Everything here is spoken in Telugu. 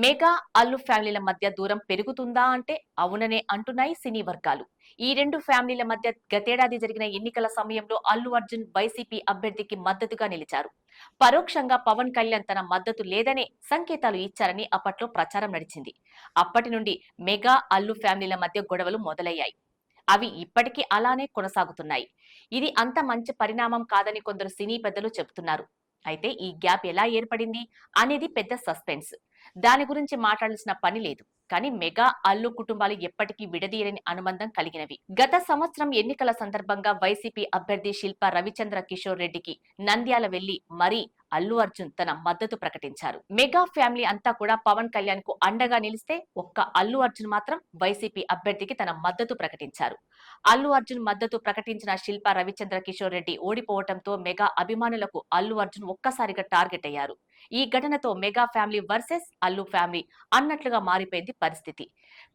మెగా అల్లు ఫ్యామిలీల మధ్య దూరం పెరుగుతుందా అంటే అవుననే అంటున్నాయి సినీ వర్గాలు. ఈ రెండు ఫ్యామిలీల మధ్య గతేడాది జరిగిన ఎన్నికల సమయంలో అల్లు అర్జున్ వైసీపీ అభ్యర్థికి మద్దతుగా నిలిచారు. పరోక్షంగా పవన్ కళ్యాణ్ తన మద్దతు లేదనే సంకేతాలు ఇచ్చారని అప్పట్లో ప్రచారం నడిచింది. అప్పటి నుండి మెగా అల్లు ఫ్యామిలీల మధ్య గొడవలు మొదలయ్యాయి. అవి ఇప్పటికీ అలానే కొనసాగుతున్నాయి. ఇది అంత మంచి పరిణామం కాదని కొందరు సినీ పెద్దలు చెబుతున్నారు. అయితే ఈ గ్యాప్ ఎలా ఏర్పడింది అనేది పెద్ద సస్పెన్స్. దాని గురించి మాట్లాడాల్సిన పని లేదు. కానీ మెగా అల్లు కుటుంబాలు ఎప్పటికీ విడదీయలేని అనుబంధం కలిగినవి. గత సంవత్సరం ఎన్నికల సందర్భంగా వైసీపీ అభ్యర్థి శిల్పా రవిచంద్ర కిషోర్ రెడ్డికి నంద్యాల వెళ్లి మరీ అల్లు అర్జున్ తన మద్దతు ప్రకటించారు. మెగా ఫ్యామిలీ అంతా కూడా పవన్ కళ్యాణ్ కు అండగా నిలిస్తే ఒక్క అల్లు అర్జున్ మాత్రం వైసీపీ అభ్యర్థికి తన మద్దతు ప్రకటించారు. అల్లు అర్జున్ మద్దతు ప్రకటించిన శిల్పా రవిచంద్ర కిషోర్ రెడ్డి ఓడిపోవడంతో మెగా అభిమానులకు అల్లు అర్జున్ ఒక్కసారిగా టార్గెట్ అయ్యారు. ఈ ఘటనతో mega family versus Allu family అన్నట్లుగా మారిపోయింది పరిస్థితి.